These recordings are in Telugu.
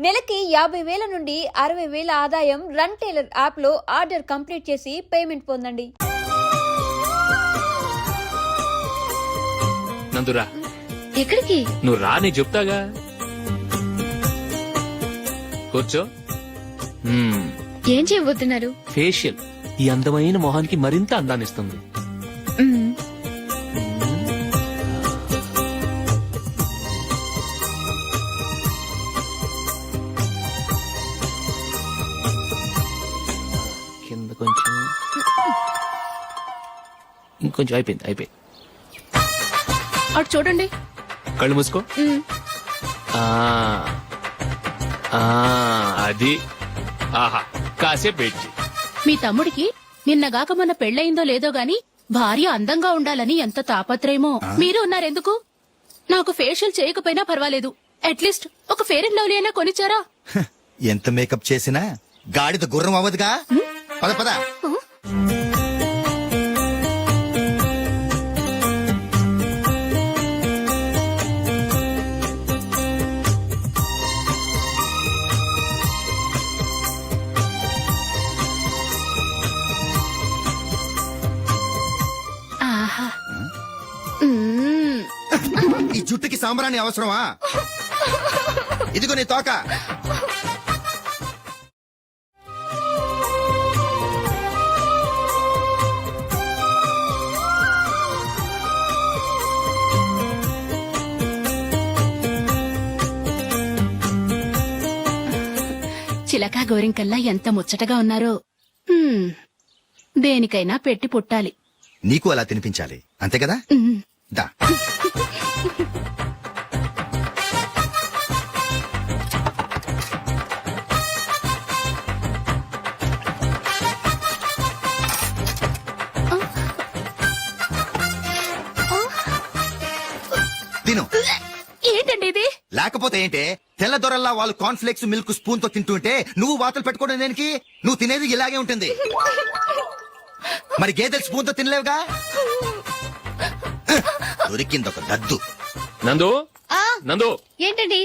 నెలకి 50,000 నుండి 60,000 ఆదాయం రన్ టైలర్ యాప్ లో ఆర్డర్ కంప్లీట్ చేసి పేమెంట్ పొందండి. నందురా, ఎక్కడికి? నువ్వు రా, నేను చెప్తాగా. కూర్చో. ఏం చేయబోతున్నారు? ఫేషియల్ ఈ అందమైన మొహానికి మరింత అందాన్నిస్తుంది. కింద కొంచెం, ఇంకొంచెం. అయిపోయింది. అటు చూడండి. కళ్ళు మూసుకో. అది. ఆహా, కాసేపు వెయిట్ చెయ్. మీ తమ్ముడికి నిన్నగాక మొన్న పెళ్లయిందో లేదో గాని భార్య అందంగా ఉండాలని ఎంత తాపత్రయమో. మీరు ఉన్నారెందుకు? నాకు ఫేషియల్ చేయకపోయినా పర్వాలేదు, అట్లీస్ట్ ఒక ఫేర్ అండ్ లవ్లీ అయినా కొనిచ్చారా? ఎంత మేకప్ చేసినా గాడిద గుర్రం అవ్వదుగా. పద పద. ఆహా, ఈ జుట్టుకి సాంబ్రాణి అవసరమా? ఇదిగో నీ తోక. చిలకా గోరింకల్లా ఎంత ముచ్చటగా ఉన్నారో. దేనికైనా పెట్టి పుట్టాలి. నీకు అలా తినిపించాలి, అంతే కదా? దా. తిను. ఏంటండి ఇది? లేకపోతే ఏంటే, తెల్ల దొరల్లా వాళ్ళు కార్న్ఫ్లేక్స్ మిల్క్ స్పూన్ తో తింటుంటే నువ్వు వాతలు పెట్టుకోవడం దేనికి? నువ్వు తినేది ఇలాగే ఉంటుంది. మరి గేదెలు స్పూన్ తో తినలేవుగా. దొరికిందొక దద్దు. నందు, నందు, ఏంటండి?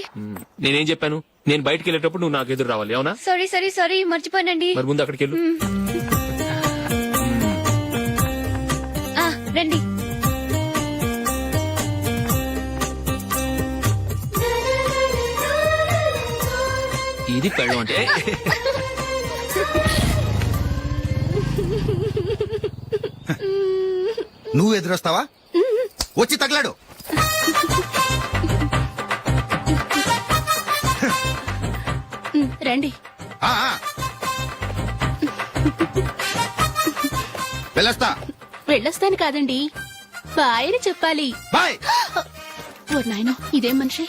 నేనేం చెప్పాను? నేను బయటికి వెళ్ళేటప్పుడు నువ్వు నాకు ఎదురు రావాలి, అవునా? సారీ మర్చిపోయానండి. మరి ముందు అక్కడికి వెళ్ళు. రండి. ఇది పెళ్ళం అంటే. నువ్వు ఎదురొస్తావా? వచ్చి తగలాడు. రండి. ఆ, ఆ. వెళ్ళొస్తా. వెళ్ళొస్తాను కాదండి, బాయ్ అని చెప్పాలి. బాయ్. ఓ నాయనో, ఇదేం మనిషి?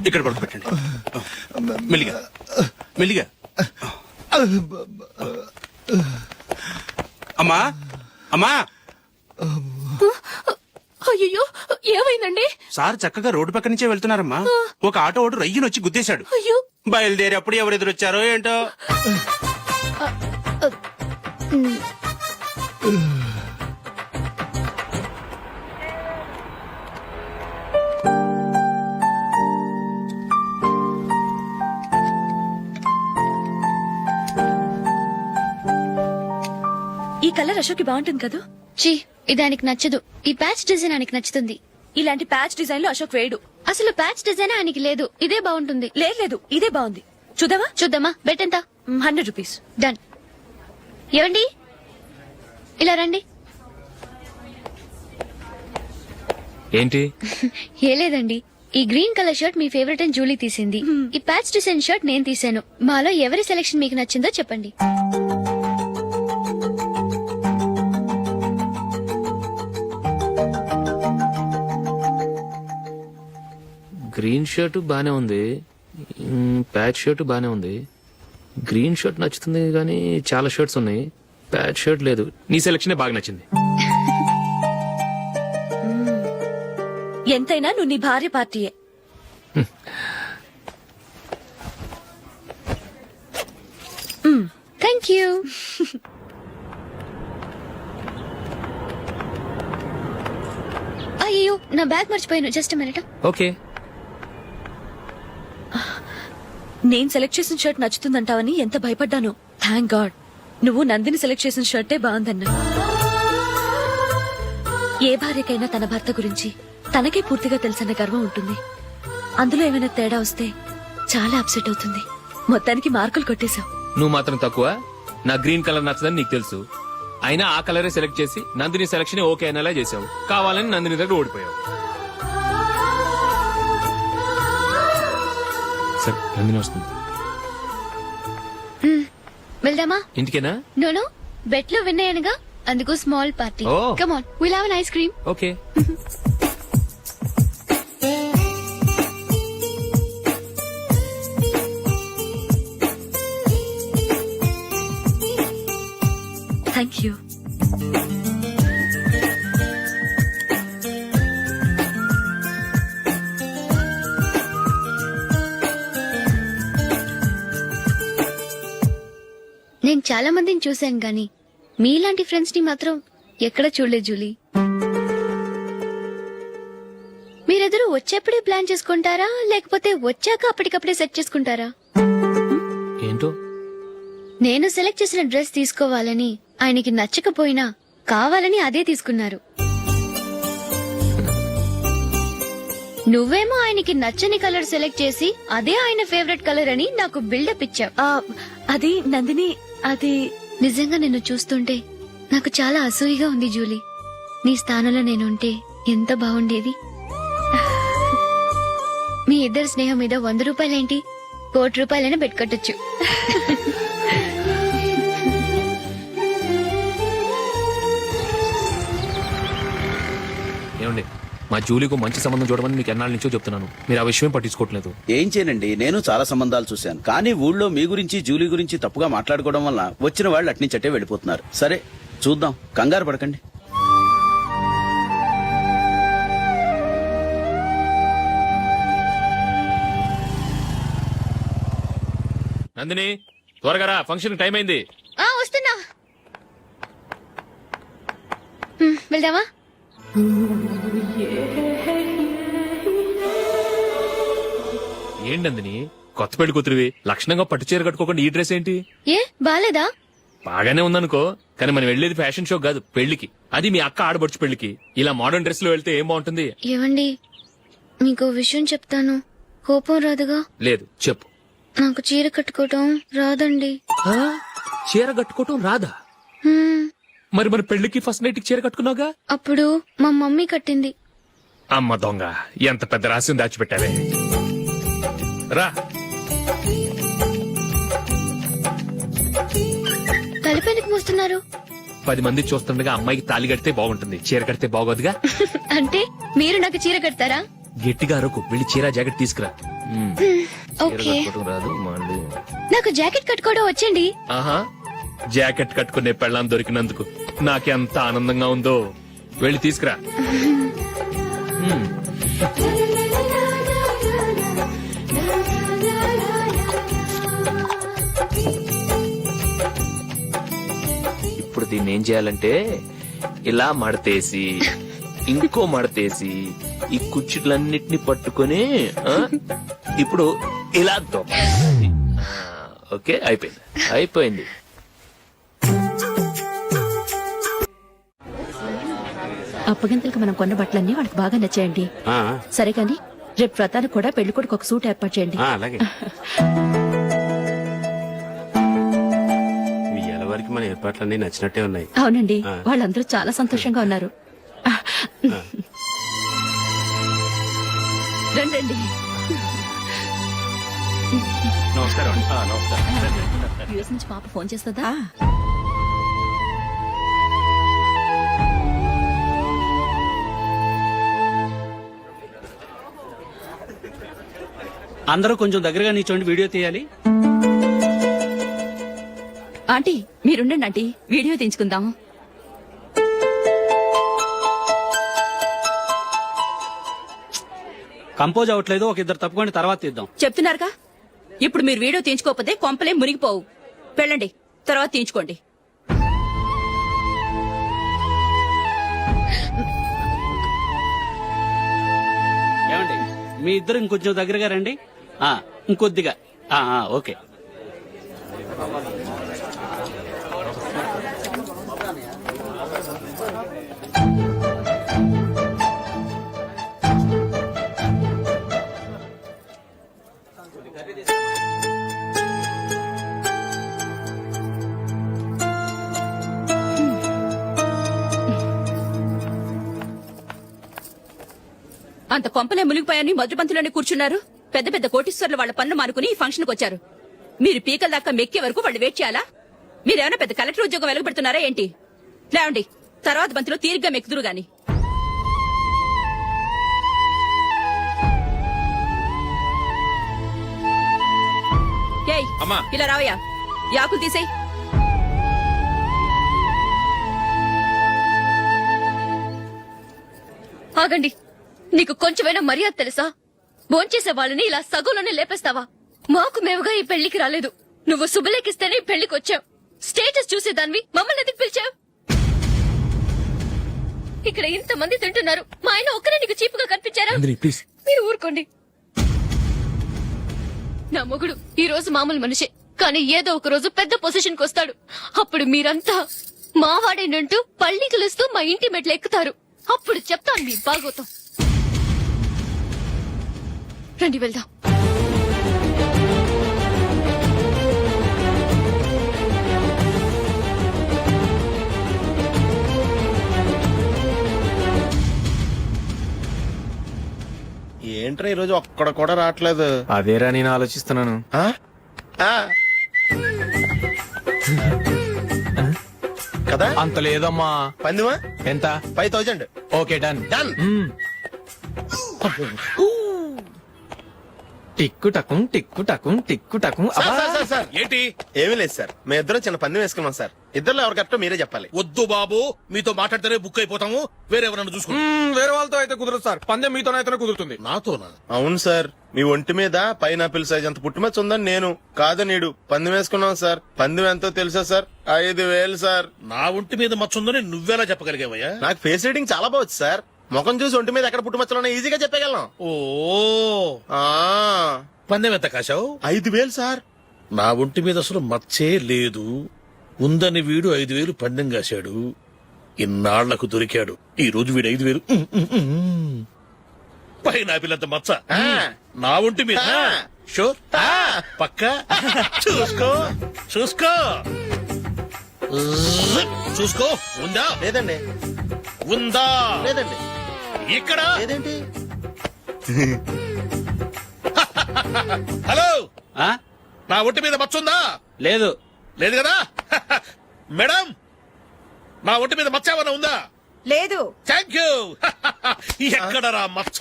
ఇక్కడ పడుకోబెట్టండి. మెల్లిగా మెల్లిగా. అమ్మా అమ్మా. అయ్యో, ఏమైందండి? సార్ చక్కగా రోడ్డు పక్క నుంచే వెళ్తున్నారమ్మా. ఒక ఆటో ఓడు రయ్యనొచ్చి గుద్దేశాడు. అయ్యో. బయలుదేరి అప్పుడు ఎవరు ఎదురొచ్చారో ఏంటో. ఈ కలర్ అశోక్ బాగుంటుంది కదా? చీ, ఇది ఆయనకి నచ్చదు. ఈ ప్యాచ్ డిజైన్ ఆయనకి నచ్చుతుంది. ఇలాంటి ప్యాచ్ డిజైన్ లో అశోక్ వేయడు. అసలు ప్యాచ్ డిజైన్ ఆయనకి లేదు. ఇదే బాగుంటుంది. లేదు, ఇదే బాగుంది. చూద్దామా? బెట్ ఎంత? 100 రూపీస్. డన్. ఏవండి, ఇలా రండి. ఏంటి? ఏ లేదండి, ఈ గ్రీన్ కలర్ షర్ట్ మీ ఫేవరెట్ అని జూలీ తీసింది. ఈ ప్యాచ్ డిజైన్ షర్ట్ నేను తీసాను. మాలో ఎవరి సెలెక్షన్ మీకు నచ్చిందో చెప్పండి. గ్రీన్ షర్ట్ బానే ఉంది, ప్యాచ్ షర్ట్ బానే ఉంది. గ్రీన్ షర్ట్ నచ్చుతుంది కానీ చాలా షర్ట్స్ ఉన్నాయి, ప్యాచ్ షర్ట్ లేదు. నీ సెలెక్షనే బాగా నచ్చింది. ఎంతైనా నువ్వు నీ భార్య పార్టీయే. Thank you. అయ్యో నా బ్యాగ్ మర్చిపోయాను. Just minute. ఓకే. నేను సెలెక్ట్ చేసిన షర్ట్ నచ్చుతుందంటావని ఎంత భయపడ్డాను. థ్యాంక్ గాడ్ నువ్వు నందిని సెలెక్ట్ చేసిన షర్టే బాగుందన్నా. ఏ భార్యకైనా తన భర్త గురించి తనకే పూర్తిగా తెలుసన్న గర్వం ఉంటుంది. అందులో ఏమైనా తేడా వస్తే చాలా అప్సెట్ అవుతుంది. మొత్తానికి మార్కులు కొట్టేశావు. నువ్వు మాత్రం తక్కువ. నా గ్రీన్ కలర్ నచ్చదని నీకు తెలుసు. అయినా ఆ కలరే సెలెక్ట్ చేసి నందిని సెలక్షన్ ఓకే అనేలా చేసావు. కావాలని నందిని దగ్గర ఓడిపోయావు. సరే నందిని వస్తుంది. వెళ్దామా? ఇంటికేనా? నోను బెట్ లో విన్ అయ్యానుగా, అందుకు small party. Oh. Come on, will have an ice cream. Okay. Thank you. నేను చాలా మందిని చూశాను గాని మీలాంటి ఫ్రెండ్స్ ని మాత్రం ఎక్కడ చూడలేదు జూలీ. మీరెదరూ వచ్చేప్పుడే ప్లాన్ చేసుకుంటారా లేకపోతే వచ్చాక అప్పటికప్పుడే సెట్ చేసుకుంటారా? ఏంటో నేను సెలెక్ట్ చేసిన డ్రెస్ తీసుకోవాలని ఆయనకి నచ్చకపోయినా కావాలని అదే తీసుకున్నారు. నువ్వేమో ఆయనకి నచ్చని కలర్ సెలెక్ట్ చేసి అదే ఆయన ఫేవరెట్ కలర్ అని నాకు బిల్డప్ ఇచ్చావు. అది నందిని, అది నిజంగా నిన్ను చూస్తుంటే నాకు చాలా అసూయగా ఉంది జూలీ. నీ స్థానంలో నేనుంటే ఎంత బాగుండేది. మీ ఇద్దరు స్నేహం మీద 100 రూపాయలేంటి, 1 కోటి రూపాయలైనా పెట్టుకట్టొచ్చు. ఏమండి, మా జూలీకు మంచి సంబంధం చూడమని మీకు ఎన్నాళ్ళ నుంచో చెప్తున్నాను. మీరు ఆ విషయం పట్టించుకోవట్లేదు. ఏం చేయనండి, నేను చాలా సంబంధాలు చూశాను. కానీ ఊళ్ళో మీ గురించి జూలీ గురించి తప్పుగా మాట్లాడుకోవడం వల్ల వచ్చిన వాళ్ళు అట్నుంచటే వెళ్ళిపోతున్నారు. సరే చూద్దాం, కంగారు పడకండి. నందిని త్వరగా రా, ఫంక్షన్ టైం అయింది. వస్తున్నా. వెళ్దామా? ఏంటి నందిని, కొత్త పెళ్లి కూతురివి లక్షణంగా పట్టు చీర కట్టుకోకుండా ఈ డ్రెస్ ఏంటి? ఏ బాలేదా? బాగానే ఉందనుకో, కానీ మనం వెళ్లేది ఫ్యాషన్ షో కాదు, పెళ్లికి. అది మీ అక్క ఆడబడుచు పెళ్లికి. ఇలా మోడర్న్ డ్రెస్ లో వెళ్తే ఏం బాగుంటుంది? ఏవండి, మీకు విషయం చెప్తాను, కోపం రాదుగా? లేదు, చెప్పు. నాకు చీర కట్టుకోవటం రాదండి. ఆ? చీర కట్టుకోవటం రాదా? హ్మ్, మరి మన పెళ్లికి ఫస్ట్ నైట్ చీర కట్టుకున్నావుగా? అప్పుడు మా మమ్మీ కట్టింది. అమ్మ దొంగ, ఎంత పెద్ద రహస్యం దాచిపెట్టావే. రా. తలపెందుకు మోస్తున్నారు? 10 మంది చూస్తుండగా అమ్మాయికి తాళి కడితే బాగుంటుంది, చీర కడితే బాగోదుగా. అంటే మీరు నాకు చీర కడతారా? గట్టిగా అరకు, వెళ్ళి చీర జాకెట్ తీసుకురా. చీర ఓకే. కట్టుకోవటం రాదు మళ్ళీ. నాకు జాకెట్ కట్టుకోవడం వచ్చండి. ఆహా, జాకెట్ కట్టుకునే పెళ్ళాం దొరికినందుకు నాకెంత ఆనందంగా ఉందో. వెళ్ళి తీసుకురా. ఇప్పుడు దీన్ని ఏం చేయాలంటే ఇలా మడతేసి ఇంకో మడతేసి ఈ కుచ్చిట్లన్నిటిని పట్టుకొని ఇప్పుడు ఇలా దొక్కాలి. ఓకే, అయిపోయింది అయిపోయింది. అప్పగింతలకు మనం కొన్న బట్టలన్నీ వాళ్ళకి బాగా నచ్చాయండి. సరే కానీ రేపు వ్రతానికి కూడా పెళ్లి కొడుకు ఒక సూట్ ఏర్పాటు చేయండి. అలాగే. మీ వరకు మన ఏర్పాట్లన్నీ నచ్చినట్టే ఉన్నాయి. అవునండి, వాళ్ళందరూ చాలా సంతోషంగా ఉన్నారు. రండి. నమస్కారం. నమస్కారం. యూఎస్ నుంచి పాప ఫోన్ చేస్తుందా? అందరూ కొంచెం దగ్గరగా నిల్చోండి, వీడియో తీయాలి. ఆంటీ మీరుండండి ఆంటీ, వీడియో తీయించుకుందాం. కంపోజ్ అవ్వట్లేదు, ఒక ఇద్దరు తప్పుకొని తర్వాత తీద్దాం. చెప్తున్నారుగా, ఇప్పుడు మీరు వీడియో తీయించుకోకపోతే కొంపలే మునిగిపోవు. వెళ్ళండి, తర్వాత తీయించుకోండి. మీ ఇద్దరు ఇంకొంచెం దగ్గరగా రండి ఇంకొద్దిగా ఓకే. అంత కొంపలే మునిగిపోయాని మొదటి పంతులోనే కూర్చున్నారు. పెద్ద పెద్ద కోటీశ్వర్లు వాళ్ళ పనులు మానుకుని ఈ ఫంక్షన్ కు వచ్చారు. మీరు పీకల దాకా మెక్కే వరకు వాళ్ళు వెయిట్ చేయాలా? మీరేమైనా పెద్ద కలెక్టర్ ఉద్యోగం వెలగబెడుతున్నారా ఏంటి? లేవండి, తర్వాత బంతిలో తీరిగ్గా మెక్కుదురు గాని. ఏయ్, ఇలా రావయ్యా, యాకులు తీసేయ్. ఆగండి, నీకు కొంచెమైనా మర్యాద తెలుసా? భోంచేసే వాళ్ళని ఇలా సగంలోనే లేపేస్తావా? మాకు మేముగా ఈ పెళ్లికి రాలేదు. నువ్వు శుభలేఖిస్తేనే ఈ పెళ్లికి వచ్చావు. స్టేటస్ చూసేదాన్ని మమ్మల్ని ఎందుకు పిలిచావు? ఇక్కడ ఇంతమంది తింటున్నారు, మా ఆయన ఒక్కరే నీకు చీపుగా కనిపించారా? మీరు ఊరుకోండి. నా మొగుడు ఈ రోజు మామూలు మనిషే, కానీ ఏదో ఒక రోజు పెద్ద పొజిషన్ కి వస్తాడు. అప్పుడు మీరంతా మావాడేనంటూ పళ్ళి కలుస్తూ మా ఇంటి మెట్లు ఎక్కుతారు. అప్పుడు చెప్తాను మీ బాగోతం. రండి వెళ్దాం. ఏంట్రా ఈరోజు ఒక్కడ కూడా రావట్లేదు. అదేరా నేను ఆలోచిస్తున్నాను. ఆ? ఆ. కదా అంత లేదమ్మా. పందిమా ఎంత? 5000. Okay, done. డన్. టిక్కు టకుం టిక్కు టకుం టిక్కు టకుం. సార్ ఏంటి? ఏమీ లేదు సార్, మేము ఇద్దరం చిన్న పందెం వేసుకున్నాం సార్. ఇద్దరు ఎవరు కరెక్టో మీరే చెప్పాలి. వద్దు బాబు, మీతో మాట్లాడితేనే బుక్ అయిపోతాము. వేరెవరన్నా చూసుకుంటాం. వేరే వాళ్ళతో అయితే కుదరదు సార్, పందెం మీతోనైతేనే కుదురుతుంది. నాతోనా? అవును సార్, మీ ఒంటి మీద పైనాపిల్ సైజ్ అంత పుట్టుమచ్చ ఉందని నేను కాదనీడు పందెం వేసుకున్నాం సార్. పందెం ఎంతో తెలుసా సార్? 5000 సార్. నా ఒంటి మీద మచ్చ ఉందని నువ్వెలా చెప్పగలిగావయ్యా? నాకు ఫేస్ రీడింగ్ చాలా బాగుంది సార్. ముఖం చూసి ఒంటి మీద ఎక్కడ పుట్టుమచ్చలో ఈజీగా చెప్పగలం. ఓ, పందెం ఎంత కాశావు? 5000 సార్. నా ఒంటి మీద అసలు మచ్చే లేదు. ఉందని వీడు 5000 పందెం కాశాడు. ఇన్నాళ్లకు దొరికాడు. ఈ రోజు వీడు 5000. పైన పిల్లంత మచ్చ నా ఒంటి మీద. షూర్? పక్క చూసుకో చూసుకో చూసుకో. ఉందా? లేదండి. ఉందా? లేదండి. ఇక్కడ లేదేంటి? హలో, ఆ? నా ఒంటి మీద మచ్చ ఉందా? లేదు. లేదు కదా? మేడం, నా ఒంటి మీద మచ్చ ఏమన్నా ఉందా? లేదు. Thank you. ఎక్కడరా మచ్చ?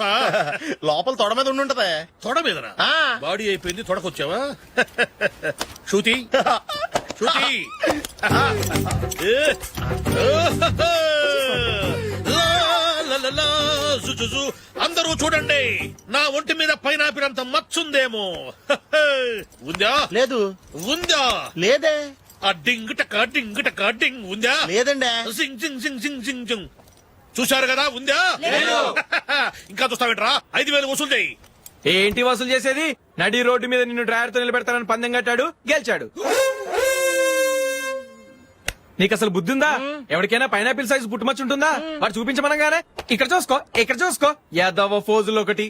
లోపల తొడ మీద ఉండుంటదే. తొడ మీదనా? ఆ. బాడీ అయిపోయింది, తొడకొచ్చావా? శృతి శృతి. అందరూ చూడండి, నా ఒంటి మీద పైనాపిల్ అంత మచ్చుందేమో. ఉందా? లేదు. ఉందా? లేదే. ఆ డింగ్ టక డింగ్ టక డింగ్ ఉందా? లేదండి. సింగ్ సింగ్ సింగ్ సింగ్ సింగ్ సింగ్. చూశారు కదా? ఉందా? ఇంకా చూస్తావేంట్రా? 5000 వసూలు చేయి. ఏంటి వసూలు చేసేది? నడి రోడ్డు మీద నిన్ను డ్రైవర్ తో నిలబెడతానని పందెం కట్టాడు, గెలిచాడు. నీకు అసలు బుద్ధి ఉందా? ఎవరికైనా పైనాపిల్ సైజ్ పుట్టుమచ్చు ఉంటుందా? వాడు చూపించమనగానే ఇక్కడ చూసుకో, ఇక్కడ చూసుకో, యాదవ ఫోజులు ఒకటి.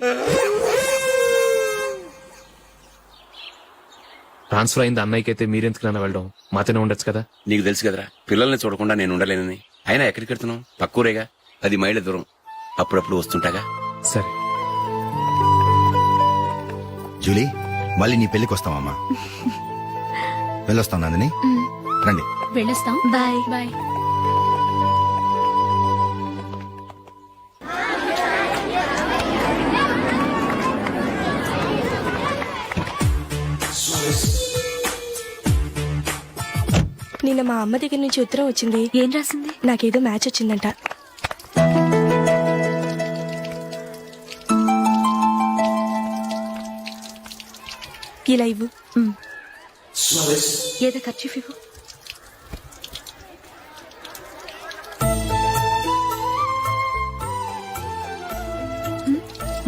ట్రాన్స్ఫర్ అయింది అన్నయ్యకి అయితే మీరెందుకు నన్ను వెళ్ళడం? మాతోనే ఉండొచ్చు కదా. నీకు తెలుసు కదరా, పిల్లల్ని చూడకుండా నేను ఉండలేనని. అయినా ఎక్కడికి వెళ్తున్నావు? పక్కూరేగా, 10 మైళ్ళ దూరం. అప్పుడప్పుడు వస్తుంటాగా. సరే జూలీ, మళ్ళీ నీ పెళ్లికి వస్తామమ్మా. వెళ్ళొస్తాం నందిని. రండి. వెళ్ళొస్తాం. బాయ్. బాయ్. నిన్న మా అమ్మ దగ్గర నుంచి ఉత్తరం వచ్చింది. ఏం రాసింది? నాకేదో మ్యాచ్ వచ్చిందంట. ఇలా ఇవ్వు. ఏదో ఖర్చు ఇవ్వు.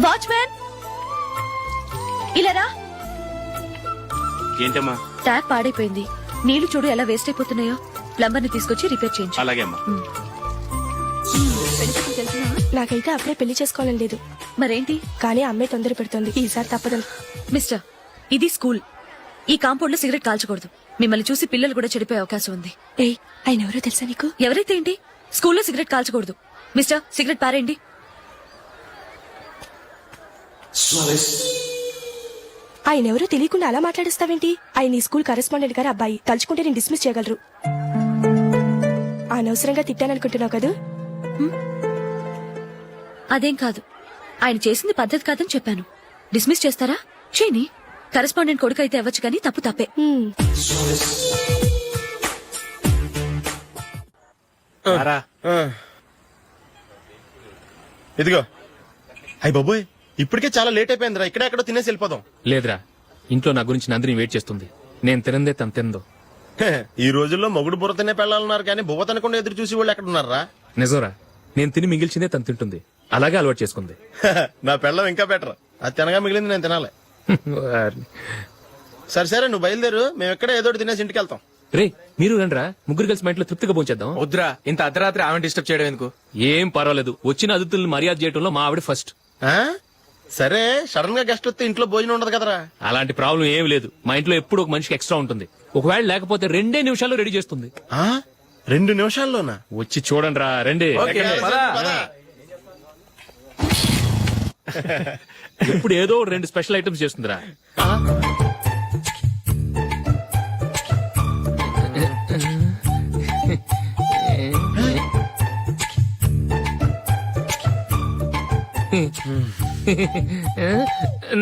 వాచ్మ్యాన్, ఇలా రా. ఏంటమ్మా? ట్యాప్ పాడైపోయింది. నీళ్లు చూడు ఎలా వేస్ట్ అయిపోతున్నాయో. ప్లంబర్ ని తీసుకొచ్చి రిపేర్ చేయించు. అలాగే అమ్మా. నాకైతే అప్పుడే పెళ్లి చేసుకోవాలని లేదు, మరేంటి? కానీ అమ్మే తొందర పెడుతోంది. ఈసారి తప్పదని. మిస్టర్, ఇది స్కూల్. ఈ కాంపౌండ్ లో సిగరెట్ కాల్చకూడదు. మిమ్మల్ని చూసి పిల్లలు కూడా చెడిపోయే అవకాశం ఉంది. ఏయ్, ఆయన ఎవరో తెలుసా నీకు? ఎవరైతే ఏంటి, స్కూల్లో సిగరెట్ కాల్చకూడదు. మిస్టర్, సిగరెట్ పారేయండి. ఆయన ఎవరో తెలియకుండా అలా మాట్లాడిస్తావేంటి? ఆయన ఈ స్కూల్ కరెస్పాండెంట్ గారి అబ్బాయి. తలుచుకుంటే నేను డిస్మిస్ చేయగలరు. అనవసరంగా తిట్టాననుకుంటున్నావు కదా? అదేం కాదు. ఆయన చేసింది పద్ధతి కాదని చెప్పాను. డిస్మిస్ చేస్తారా? చేయని. కరెస్పాండెంట్ కొడుకు అయితే అవ్వచ్చు కానీ తప్పు తప్పే. ఇదిగో. అయ్య బాబోయ్, ఇప్పటికే చాలా లేట్ అయిపోయిందిరా. ఇక్కడ ఎక్కడో తినేసి వెళ్ళిపోదాం. లేదురా, ఇంట్లో నా గురించి నందిని వెయిట్ చేస్తుంది. నేను తినందే తను తిందో. హే, ఈ రోజుల్లో మొగుడు బుర్ర తినే పెళ్ళాలన్నారు కానీ బువ్వ తినకుండా ఎదురు చూసి వాళ్ళు ఎక్కడ ఉన్నారా? నిజంరా, నేను తిని మిగిల్చిందే తను తింటుంది. అలాగే అలవాటు చేసుకుంది. నా పెళ్ళం ఇంకా బెటర్. అది తినగా మిగిలింది నేను తినాలి. సరే సరే, నువ్వు బయలుదేరు. మేము ఎక్కడ ఏదో ఒకటి తినేసి ఇంటికి వెళ్తాం. రే, మీరు రండిరా, ముగ్గురు కలిసి మా ఇంట్లో తృప్తిగా పోంచేద్దాం. వద్దురా, ఇంత అర్ధరాత్రి ఆమె డిస్టర్బ్ చేయడం ఎందుకు? ఏం పర్వాలేదు, వచ్చిన అతిథులను మర్యాద చేయడంలో మా ఆవిడ ఫస్ట్. ఆ? సరే, సడన్ గా గెస్ట్ వస్తే ఇంట్లో భోజనం ఉండదు కదరా. అలాంటి ప్రాబ్లం ఏం లేదు. మా ఇంట్లో ఎప్పుడు ఒక మనిషికి ఎక్స్ట్రా ఉంటుంది. ఒకవేళ లేకపోతే 2 నిమిషాల్లో రెడీ చేస్తుంది. 2 నిమిషాల్లోనా? వచ్చి చూడండి రా, రండి. పద. ఇప్పుడు ఏదో 2 స్పెషల్ ఐటమ్స్ చేస్తుందిరా.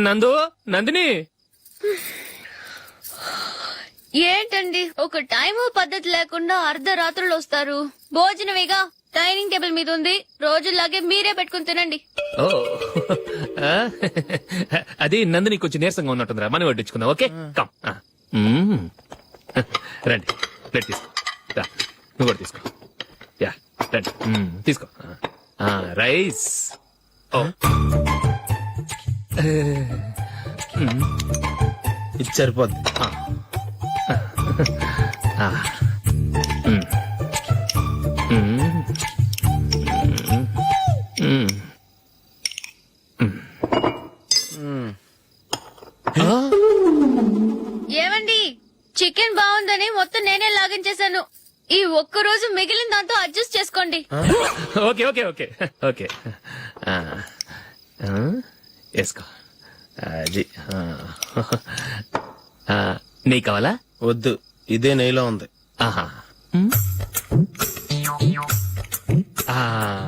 నందు, నందిని. ఏంటండి ఒక టైము పద్ధతి లేకుండా అర్ధరాత్రులు వస్తారు? భోజనమేగా డైనింగ్ టేబుల్ మీద ఉంది. రోజులాగే మీరే పెట్టుకుని తినండి. ఓ, అది నందిని కొంచెం నీరసంగా ఉన్నట్టుందిరా. మనం వడ్డించుకుందాం. Okay, come. రండి, ప్లేట్ తీసుకో. రా, నువ్వు కూడా తీసుకో. యా, రండి, తీసుకో. రైస్. ఓ, ఇది సరిపోద్ది. ఏమండి, చికెన్ బాగుందని మొత్తం నేనే లాగించేశాను. ఈ ఒక్క రోజు మిగిలిన దాంతో అడ్జస్ట్ చేసుకోండి. Okay okay okay okay. వేసుకో. అది నెయ్యి కావాలా? వద్దు, ఇదే నెయ్యిలో ఉంది. ఆహా,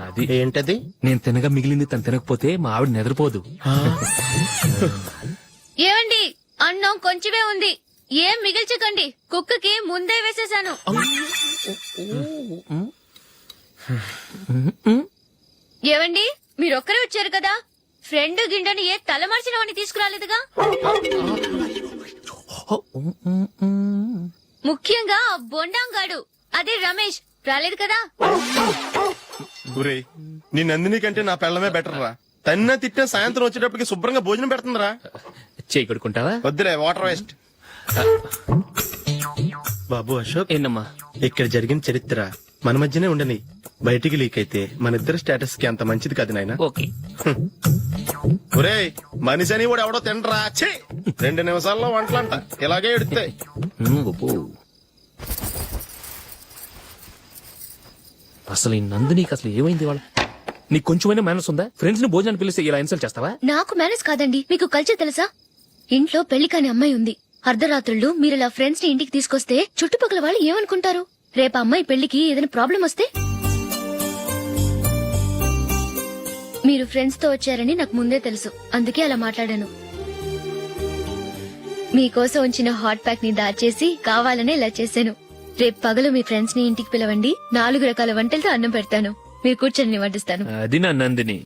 అది ఏంటది? నేను తినగా మిగిలింది తను తినకపోతే మా ఆవిడ నిద్రపోదు. ఏమండి, అన్నం కొంచెమే ఉంది. ఏం మిగిల్చకండి. కుక్కకి ముందే వేసేశాను. ఏవండి, మీరొక్కరే వచ్చారు కదా, ఫ్రెండ్ గిండెని ఏ తలమార్చినవని తీసుకురాలేదుగా. ముఖ్యంగా ఆ బొండాంగాడు, అదే రమేష్, రాలేదు కదా. ఒరేయ్, నీ నందిని కంటే నా పెళ్ళమే బెటర్ రా. తన్న తిట్టిన సాయంత్రం వచ్చేటప్పటికి శుభ్రంగా భోజనం పెడుతుందిరా. చేయి కొడుకుంటావా? వద్దులే, వాటర్ వేస్ట్. బాబు అశోక్, ఏంటమ్మా? ఇక్కడ జరిగిన చరిత్ర మన మధ్యనే ఉండని. బయటికి లీక్ అయితే మన ఇద్దరు స్టేటస్ కి అంత మంచిది కాదు నాయన. ఓకే. ఒరేయ్, మనిషి అని కూడా ఎవడో తినరా. 2 నిమిషాల్లో వంటలంట ఇలాగే ఎడుతాయి. అసలు ఈ నందినికి అసలు ఏమైంది? వాళ్ళ నీకు కొంచెమైనా మేనస్ ఉందా? ఫ్రెండ్స్ ని భోజనాన్ని పిలిస్తే ఇలా ఇన్సల్ట్ చేస్తావా? నాకు మేనేజ్ కాదండి, మీకు కల్చర్ తెలుసా? ఇంట్లో పెళ్లి కాని అమ్మాయి ఉంది. అర్ధరాత్రుళ్ళు మీరు ఇలా ఫ్రెండ్స్ ని ఇంటికి తీసుకొస్తే చుట్టుపక్కల వాళ్ళు ఏమనుకుంటారు? రేపు అమ్మాయి పెళ్లికి ఏదైనా ప్రాబ్లం వస్తే? మీరు ఫ్రెండ్స్ తో వచ్చారని నాకు ముందే తెలుసు, అందుకే అలా మాట్లాడాను. మీకోసం ఉంచిన హాట్ ప్యాక్ ని దాచేసి కావాలనే ఇలా చేశాను. రేపు పగలు మీ ఫ్రెండ్స్ ని ఇంటికి పిలవండి. 4 రకాల వంటలతో అన్నం పెడతాను. మీరు కూర్చొని వడ్డిస్తాను. అది నా నందిని.